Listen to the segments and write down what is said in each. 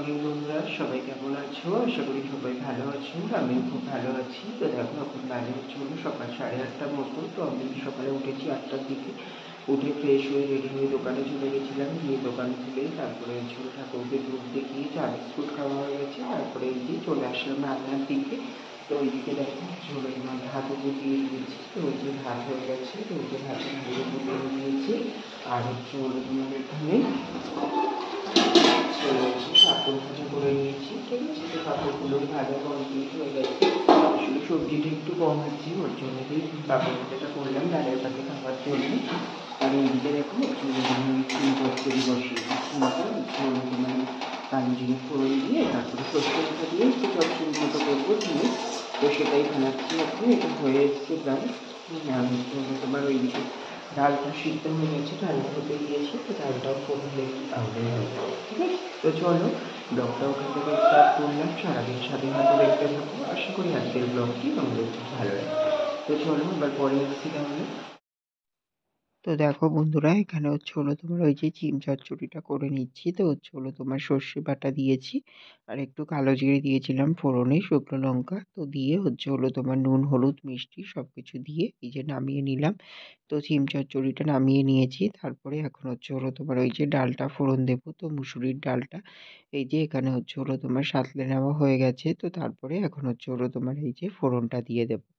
Morning বন্ধুরা, সবাই কেমন আছো? আশা করি সবাই ভালো আছো। আমি খুব ভালো আছি। তো দেখো, এখন বাজে হলো সকাল 8:30টার মতো। তো আমি সকালে উঠেছি 8টার দিকে। উঠে ফ্রেশ হয়ে রেডি হয়ে দোকানে চলে গেছিলাম। গিয়ে দোকান খুলে তারপরে ঠাকুরকে ধূপ দেখিয়ে চা বিস্কুট খাওয়া হয়ে গেছে। তারপরে এই যে চলে আসলাম রান্নার দিকে। তো ওইদিকে দেখো ভাতও ফুটিয়ে দিয়েছি। তো ওই যে ভাত হয়ে গেছে। তো ওই যে ভাতে নাড়িয়ে ফুটিয়ে দিয়েছি। আর এখানে পাঁপড় ভাজা করে নিয়েছি। ঠিক আছে, তো পাঁপড়গুলো ভাজা কমপ্লিট হয়ে গেছে। আসলে সবজিটা একটু কম আছে, ওর জন্যই পাঁপড় ভাজাটা করলাম ডালের পাতে খাওয়ার জন্য। আর এইদিকে দেখো চচ্চড়ি বসিয়ে মানে কালো জিরে ফোড়ন দিয়ে তারপরে সর্ষে বাটা দিয়ে একটু চচ্চড়ির মতো করবো দিয়ে। তো সেটাই বানাচ্ছি এখন। এটা হয়ে এসছে প্রায়। তোমার ওইদিকে ডালটা সিদ্ধ হয়ে গেছে, ডালটা হতে দিয়েছি। তো ডালটাও ফুটলে তাহলে হবে। ঠিক আছে, তো চলো ব্লগটা ওখান থেকে স্টার্ট করলাম। সারাদিন স্বাধীনতা দেখতে থাকবো। আশা করি আজকের ব্লগটি তোমাদের খুব ভালো লাগে। তো চলো এবার পরে আসছি তাহলে। তো দেখো বন্ধুরা, এখানে তোমার ওই যে চিম চচ্চড়িটা করে নিচ্ছি। তো তোমার সর্ষে বাটা দিয়েছি আর একটু কালো জিরে দিয়েছিলাম ফোড়নে, শুকনো লঙ্কা তো দিয়ে তোমার নুন হলুদ মিষ্টি সব কিছু দিয়ে এই যে নামিয়ে নিলাম। তো চিম চচ্চড়িটা নামিয়ে নিয়েছি। তারপরে এখন তোমার ওই যে ডালটা ফোড়ন দেবো। তো মুসুরির ডালটা এই যে এখানে তোমার সাঁতলে নেওয়া হয়ে গেছে। তো তারপরে এখন তোমার এই যে ফোড়নটা দিয়ে দেবো।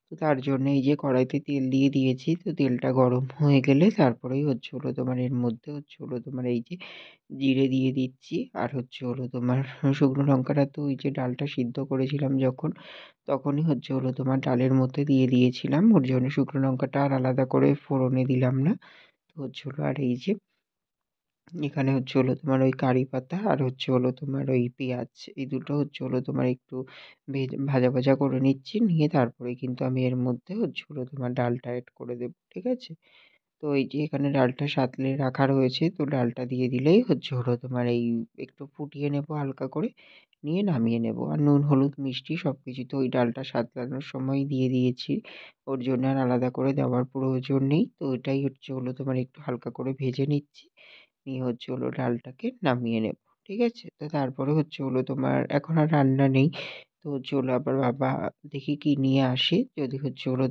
তো তার জন্য এই যে কড়াইতে তেল দিয়ে দিয়েছি। তো তেলটা গরম হয়ে গেলে তারপরেই তোমার এর মধ্যে তোমার এই যে জিরে দিয়ে দিচ্ছি। আর তোমার শুকনো লঙ্কাটা তো ওই যে ডালটা সিদ্ধ করেছিলাম যখন, তখনই তোমার ডালের মধ্যে দিয়ে দিয়েছিলাম। ওর জন্য শুকনো লঙ্কাটা আর আলাদা করে ফোড়নে দিলাম না। তো আর এই যে এখানে তোমার ওই কারি পাতা আর তোমার ওই পেঁয়াজ, এই দুটো তোমার একটু ভাজা ভাজা করে নিচ্ছি। নিয়ে তারপরে কিন্তু আমি এর মধ্যে তোমার ডালটা এড করে দেবো। ঠিক আছে, তো এই যে এখানে ডালটা সাঁতলে রাখা রয়েছে। তো ডালটা দিয়ে দিলেই তোমার এই একটু ফুটিয়ে নেব হালকা করে, নিয়ে নামিয়ে নেব। আর নুন হলুদ মিষ্টি সব কিছু তো ওই ডালটা সাঁতলানোর সময় দিয়ে দিয়েছি। ওর জন্য আর আলাদা করে দেওয়ার প্রয়োজন নেই। তো এটাই তোমার একটু হালকা করে ভেজে নিচ্ছি। নিয়ে ডালটাকে নামিয়ে নেব। ঠিক আছে, তো তারপরে তোমার এখন আর রান্না নেই। তো আবার বাবা দেখি কি নিয়ে আসে। যদি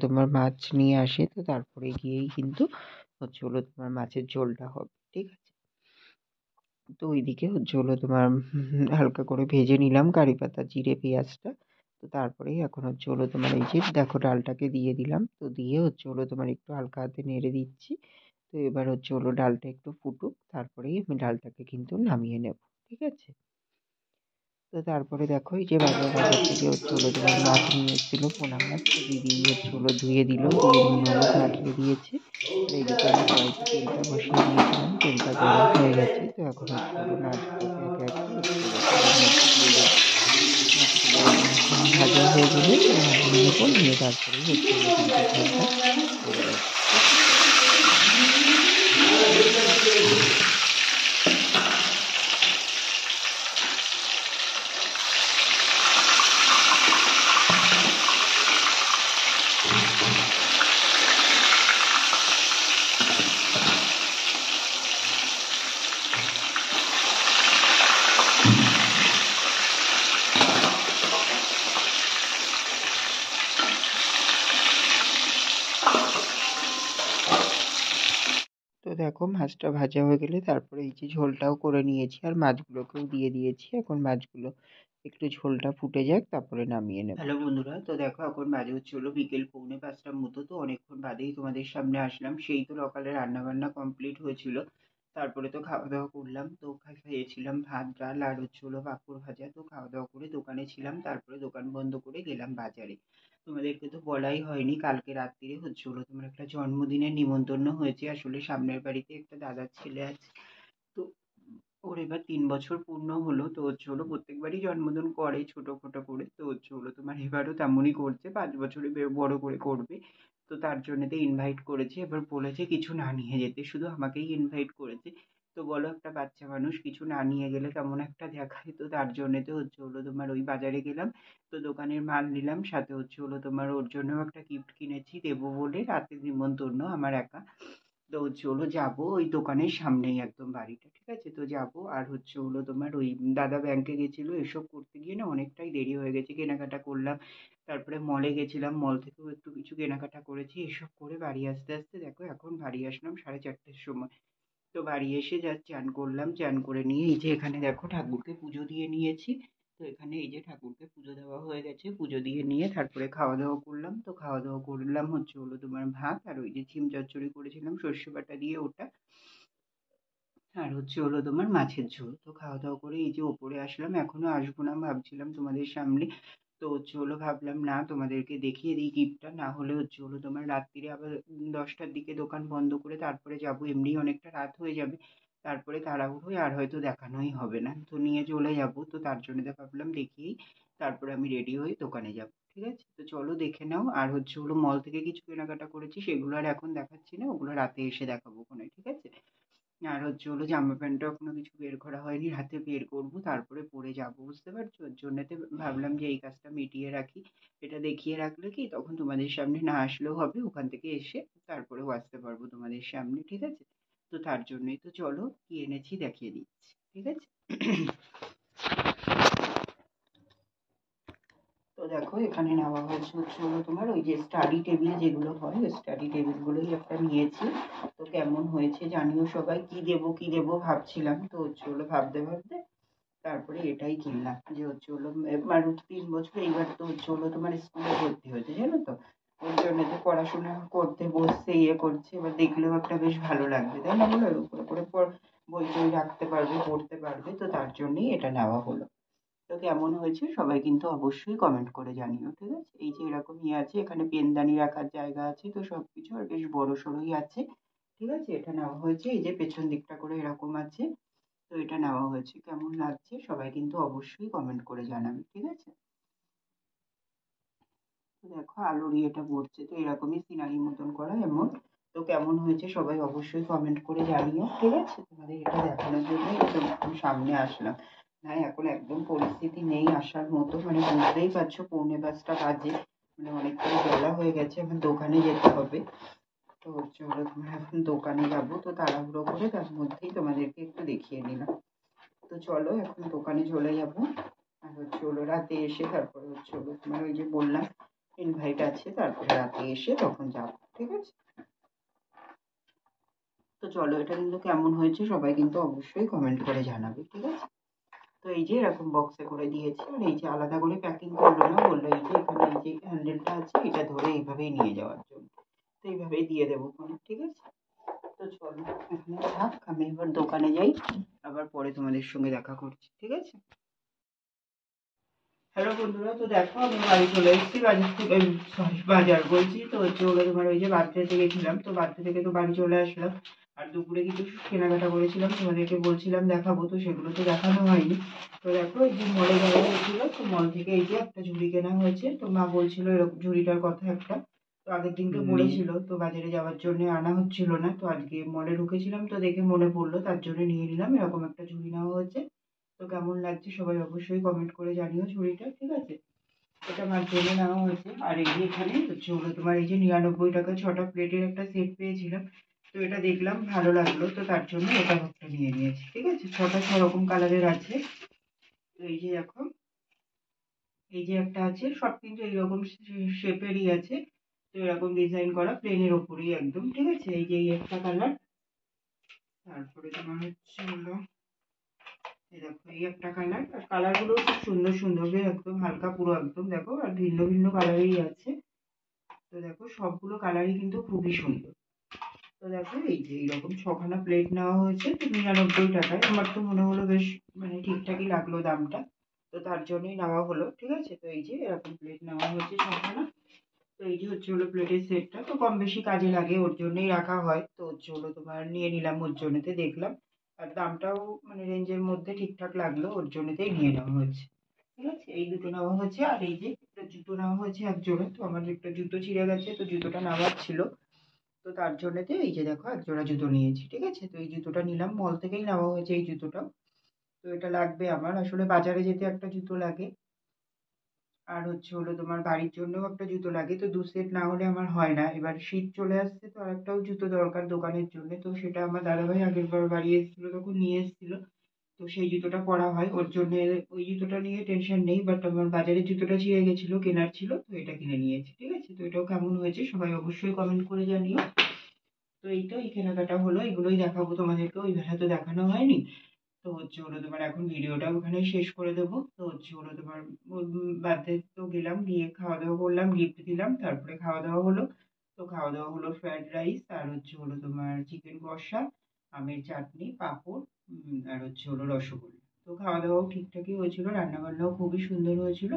তোমার মাছ নিয়ে আসে, তো তারপরে গিয়েই কিন্তু তোমার মাছের ঝোলটা হবে। ঠিক আছে, তো ওইদিকে তোমার হালকা করে ভেজে নিলাম কারি পাতা জিরে পেঁয়াজটা। তো তারপরেই এখন তোমার এই যে দেখো ডালটাকে দিয়ে দিলাম। তো দিয়ে তোমার একটু হালকা হাতে নেড়ে দিচ্ছি। তো এবার ডালটা একটু ফুটুক, তারপরেই আমি ডালটাকে কিন্তু নামিয়ে নেব। ঠিক আছে, তো তারপরে দেখো এই যে বাজার থেকে তোমার মাছ নিয়ে এসেছিল পোনা মাছ। তো দিদি ধুয়ে দিল, দিয়ে নুন হলুদ মাখিয়ে দিয়েছে। আর এইদিকে আমি কড়াইতে তেলটা বসিয়ে দিয়েছিলাম, তেলটা গরম হয়ে গেছে। তো এখন মাছগুলোকে একে একে তেলের মধ্যে দিয়ে দেবো। মাছগুলো ভাজা হয়ে গেলে নামিয়ে নেবো। নিয়ে তারপরেই কিন্তু ঝোলটা হয়ে যাবে। ঠিক আছে, তো দেখো মাছটা ভাজা হয়ে গেলে তারপরে এই যে ঝোলটাও করে নিয়েছি আর মাছগুলোকেও দিয়ে দিয়েছি। এখন মাছগুলো একটু ঝোলটা ফুটে যাক, তারপরে নামিয়ে নেব। হ্যালো বন্ধুরা, তো দেখো এখন বাজে বিকেল 4:45টার মতো। তো অনেকক্ষণ বাদেই তোমাদের সামনে আসলাম। সেই তো সকালে রান্না বান্না কমপ্লিট হয়েছিল। তারপরে তো খাওয়া দাওয়া করলাম। তো খেয়েছিলাম ভাত ডাল আর পাঁপড় ভাজা। তো খাওয়া দাওয়া করে দোকানে ছিলাম। তারপরে দোকান বন্ধ করে গেলাম বাজারে। তোমাদেরকে তো বলাই হয়নি, কালকে রাত্রিরে তোমার একটা জন্মদিনের নিমন্ত্রণ হয়েছে। আসলে সামনের বাড়িতে একটা দাদার ছেলে আছে। তো ওর এবার 3 বছর পূর্ণ হলো। তো প্রত্যেকবারই জন্মদিন করে ছোটখাটো করে। তো তোমার এবারও তেমনই করছে, 5 বছরে বড় করে করবে। তো তার জন্য তো ইনভাইট করেছে। এবার বলেছে কিছু না নিয়ে যেতে, শুধু আমাকেই ইনভাইট করেছে। তো বলো, একটা বাচ্চা মানুষ কিছু না নিয়ে গেলে কেমন একটা দেখায়। তো তার জন্য তো তোমার ওই বাজারে গেলাম। তো দোকানের মাল নিলাম, সাথে তোমার ওর জন্যও একটা গিফট কিনেছি দেবো বলে। রাতের নিমন্ত্রণ আমার একা। তো যাবো ওই দোকানের সামনেই একদম বাড়িটা। ঠিক আছে? তো যাবো। আর হচ্ছে হলো তোমার ওই দাদা ব্যাংকে গেছিল, এসব করতে গিয়ে না অনেকটাই দেরি হয়ে গেছে, কেনাকাটা করলাম, তারপরে মলে গেছিলাম, মল থেকেও একটু কিছু কেনাকাটা করেছি, এসব করে বাড়ি আসতে আসতে দেখো এখন বাড়ি আসলাম 4:30টার সময়। তো বাড়ি এসে জাস্ট চান করলাম, চান করে নিয়ে এই যে এখানে দেখো ঠাকুরকে পুজো দিয়ে নিয়েছি। তো এখানে এই যে ঠাকুরকে পুজো দেওয়া হয়ে গেছে, পুজো দিয়ে নিয়ে তারপরে খাওয়া দাওয়া করলাম। তো খাওয়া দাওয়া করলাম হচ্ছে হলো তোমার ভাত আর ওই যে সিম চচ্চড়ি করেছিলাম সর্ষে বাটা দিয়ে ওটা, আর হচ্ছে হলো তোমার মাছের ঝোল। তো খাওয়া দাওয়া করে এই যে ওপরে আসলাম, এখনো আসবো না ভাবছিলাম তোমাদের সামনে। তো হচ্ছে হলো ভাবলাম না তোমাদেরকে দেখিয়ে দিই গিফটটা, না হলে হচ্ছে হলো তোমার রাত্রিরে আবার 10টার দিকে দোকান বন্ধ করে তারপরে যাবো, এমনি অনেকটা রাত হয়ে যাবে, তারপরে তাড়াহুড়োয় আর হয়তো দেখানোই হবে না, তো নিয়ে চলে যাবো। তো তার জন্য তো ভাবলাম দেখিয়েই তারপরে আমি রেডি হয়ে দোকানে যাব, ঠিক আছে? তো চলো দেখে নাও। আর হচ্ছে হলো মল থেকে কিছু কেনাকাটা করেছি, সেগুলো আর এখন দেখাচ্ছি না, ওগুলো রাতে এসে দেখাবো ওখানে, ঠিক আছে? আর হচ্ছে হলো জামা প্যান্টও এখনো কিছু বের করা হয়নি, রাতে বের করবো তারপরে পরে যাবো, বুঝতে পারছো? ওর জন্যতে ভাবলাম যে এই কাজটা মিটিয়ে রাখি, এটা দেখিয়ে রাখলে কি তখন তোমাদের সামনে না আসলেও হবে, ওখান থেকে এসে তারপরেও আসতে পারবো তোমাদের সামনে, ঠিক আছে? তো তার জন্যই তো চলো কি এনেছি দেখিয়ে দিচ্ছি, ঠিক আছে? তো দেখো এখানে নেওয়া হয়েছে হচ্ছে হলো তোমার ওই যে স্টাডি টেবিল যেগুলো হয়, ওই স্টাডি টেবিলগুলোই একটা নিয়েছি। তো কেমন হয়েছে জানিও সবাই, কি দেবো ভাবছিলাম, তো হচ্ছে হলো ভাবতে ভাবতে তারপরে এটাই কিনলাম, যে হচ্ছে হলো মারুতি 3 বছর এইবার তো হচ্ছে হলো তোমার স্কুলে ভর্তি হয়েছে, জানো তো? ওর জন্য তো পড়াশোনা করতে বসছে, ইয়ে করছে, এবার দেখলেও একটা বেশ ভালো লাগবে, তাই না বলো? এর উপরে করে বই টই রাখতে পারবে, পড়তে পারবে, তো তার জন্যই এটা নেওয়া হলো। তো কেমন হয়েছে সবাই কিন্তু অবশ্যই কমেন্ট করে জানিও, ঠিক আছে? এই যে এরকমই আছে, এখানে পেনদানি রাখার জায়গা আছে, তো সবকিছু আর বেশ বড় সড়োই আছে, ঠিক আছে? এটা নেওয়া হয়েছে, এই যে পেছন দিকটা করে এরকম আছে। তো এটা নেওয়া হয়েছে, কেমন লাগছে সবাই কিন্তু অবশ্যই কমেন্ট করে জানাবে, ঠিক আছে? তো দেখো আলোর ইয়েটা পড়ছে, তো এরকমই সিনারি মতন করা এমন। তো কেমন হয়েছে সবাই অবশ্যই কমেন্ট করে জানিও, ঠিক আছে? তোমাদের এটা দেখানোর জন্যই একদম সামনে আসলাম। না এখন একদম পরিস্থিতি নেই আসার মতো, মানে বুঝতেই পারছো 4:45টা বাজে, মানে অনেকটাই বেলা হয়ে গেছে, আমার দোকানে যেতে হবে। তো হচ্ছে হলো তোমার এখন দোকানে যাবো, তো তাড়াহুড়ো করে তার মধ্যেই তোমাদেরকে একটু দেখিয়ে নিলাম। তো চলো এখন দোকানে চলে যাবো। আর হচ্ছে হলো রাতে এসে তারপরে হচ্ছে হলো তোমার ওই যে বললাম ইনভাইট আছে, তারপরে রাতে এসে তখন যাবো, ঠিক আছে? তো চলো এটা কিন্তু কেমন হয়েছে সবাই কিন্তু অবশ্যই কমেন্ট করে জানাবে, ঠিক আছে? তো এই যে এরকম বক্সে করে দিয়েছি, আর এই যে আলাদা করে প্যাকিং করলো না, বললো এই যে এখানে এই যে হ্যান্ডেলটা আছে, এটা ধরে এইভাবেই নিয়ে যাওয়ার জন্য, তো এইভাবেই দিয়ে দেবো ফোনে, ঠিক আছে? তো চলো এখানে থাক, আমি এবার দোকানে যাই, আবার পরে তোমাদের সঙ্গে দেখা করছি, ঠিক আছে? হ্যালো বন্ধুরা, তো দেখো আমি বাড়ি চলে এসেছি, বাজার থেকে, সরি বাজার বলছি, তো হচ্ছে ওগুলো তোমার ওই যে বার্থডেতে গেছিলাম, তো বার্থডে থেকে তো বাড়ি চলে আসলাম। আর দুপুরে কিছু কেনাকাটা করেছিলাম, তোমাদেরকে বলছিলাম দেখাবো, তো সেগুলো তো দেখানো হয়নি। তো দেখো এই যে মলে যাওয়া হয়েছিল, তো মল থেকে এই যে একটা ঝুড়ি কেনা হয়েছে, তো মা বলছিল এরকম ঝুড়িটার কথা একটা, তো আগের দিনকে বলেছিল, তো বাজারে যাওয়ার জন্য আনা হচ্ছিল না, তো আজকে মলে ঢুকেছিলাম তো দেখে মনে পড়লো, তার জন্য নিয়ে নিলাম, এরকম একটা ঝুড়ি নেওয়া হয়েছে। তো কেমন লাগছে সবাই অবশ্যই কমেন্ট করে জানিও ঝুড়িটা, ঠিক আছে? এটা আমার জন্য নেওয়া হয়েছে। আর এই যে এখানে হচ্ছে হলো তোমার এই যে 99 টাকা 6টা প্লেটের একটা সেট পেয়েছিলাম, তো এটা দেখলাম ভালো লাগলো, তো তার জন্য এটা একটা নিয়ে নিয়েছি, ঠিক আছে? 6টা 6 রকম কালারের আছে। তো এই যে দেখো এই যে একটা আছে, সব কিন্তু এইরকম শেপেরই আছে, তো এরকম ডিজাইন করা প্লেনের ওপরেই একদম, ঠিক আছে? এই যে এই একটা কালার, তারপরে তোমার হচ্ছে হলো এই দেখো এই একটা কালার, আর কালার গুলো খুব সুন্দর সুন্দর, বেশ একদম হালকা পুরো একদম দেখো, আর ভিন্ন ভিন্ন কালারেরই আছে। তো দেখো সবগুলো কালারই কিন্তু খুবই সুন্দর। তো দেখো এই যে এইরকম 6খানা প্লেট নেওয়া হয়েছে, তো 99 টাকায়, আমার তো মনে হলো বেশ মানে ঠিকঠাকই লাগলো দামটা, তো তার জন্যই নেওয়া হলো, ঠিক আছে? তো এই যে এরকম প্লেট নেওয়া হয়েছে 6খানা। তো এই যে হচ্ছে হলো প্লেটের সেটটা, তো কম বেশি কাজে লাগে ওর জন্যই রাখা হয়, তো হচ্ছে হলো তোমার নিয়ে নিলাম, ওর জন্যতে দেখলাম, আর দামটাও মানে রেঞ্জের মধ্যে ঠিকঠাক লাগলো, ওর জন্যতেই নিয়ে নেওয়া হয়েছে, ঠিক আছে? এই দুটো নেওয়া হয়েছে। আর এই যে একটা জুতো নেওয়া হয়েছে এক জোড়া, তো আমার একটা জুতো ছিঁড়ে গেছে, তো জুতোটা নেওয়ার ছিল, তো তার জন্যতে এই যে দেখো এক জোড়া জুতো নিয়েছি, ঠিক আছে? তো এই জুতোটা নিলাম, মল থেকেই নেওয়া হয়েছে এই জুতোটাও। তো এটা লাগবে আমার, আসলে বাজারে যেতে একটা জুতো লাগে, আর হচ্ছে হলো তোমার বাড়ির জন্যও একটা জুতো লাগে, তো 2 সেট না হলে আমার হয় না। এবার শীত চলে আসছে, তো আরেকটাও জুতো দরকার দোকানের জন্য, তো সেটা আমার দাদাভাই আগের বার বাড়ি এসেছিল তখন নিয়ে এসেছিল। তো সেই জুতোটা পরা হয় ওর জন্য, ওই জুতোটা নিয়ে টেনশন নেই। বাট আমার বাজারের জুতোটা ছিঁড়ে গেছিল, কেনার ছিল, তো এটা কিনে নিয়েছি। ঠিক আছে, তো এটাও কেমন হয়েছে সবাই অবশ্যই কমেন্ট করে জানিও। তো এই তো এই কেনাকাটা হলো, এগুলোই দেখাবো তোমাদেরকে, ওই বেলা তো দেখানো হয়নি। তো হচ্ছে হলো তোমার এখন ভিডিওটা ওখানে শেষ করে দেবো। তো হচ্ছে হলো তোমার বার্থডে তো গেলাম, গিয়ে খাওয়া দাওয়া করলাম, গিফট দিলাম, তারপরে খাওয়া দাওয়া হলো। তো খাওয়া দাওয়া হলো ফ্রাইড রাইস, আর হচ্ছে হলো তোমার চিকেন কষা, আমের চাটনি, পাঁপড়, আর হচ্ছে হলো রসগোল্লা। তো খাওয়া দাওয়াও ঠিকঠাকই হয়েছিল, রান্না বান্নাও খুবই সুন্দর হয়েছিল।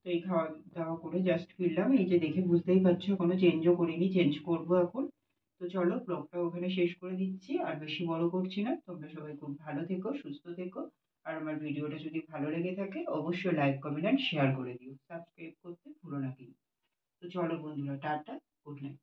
তো এই খাওয়া দাওয়া করে জাস্ট ফিরলাম, এই যে দেখে বুঝতেই পারছো কোনো চেঞ্জও করিনি, চেঞ্জ করবো এখন। তো চলো ব্লগটা ওখানে শেষ করে দিচ্ছি, আর বেশি বড় করছি না। তোমরা সবাই খুব ভালো থেকো, সুস্থ থেকো। আর আমার ভিডিওটা যদি ভালো লেগে থাকে অবশ্যই লাইক কমেন্ট অ্যান্ড শেয়ার করে দিও, সাবস্ক্রাইব করতে ভুলো না কিন্তু। তো চলো বন্ধুরা, টাটা, গুড নাইট।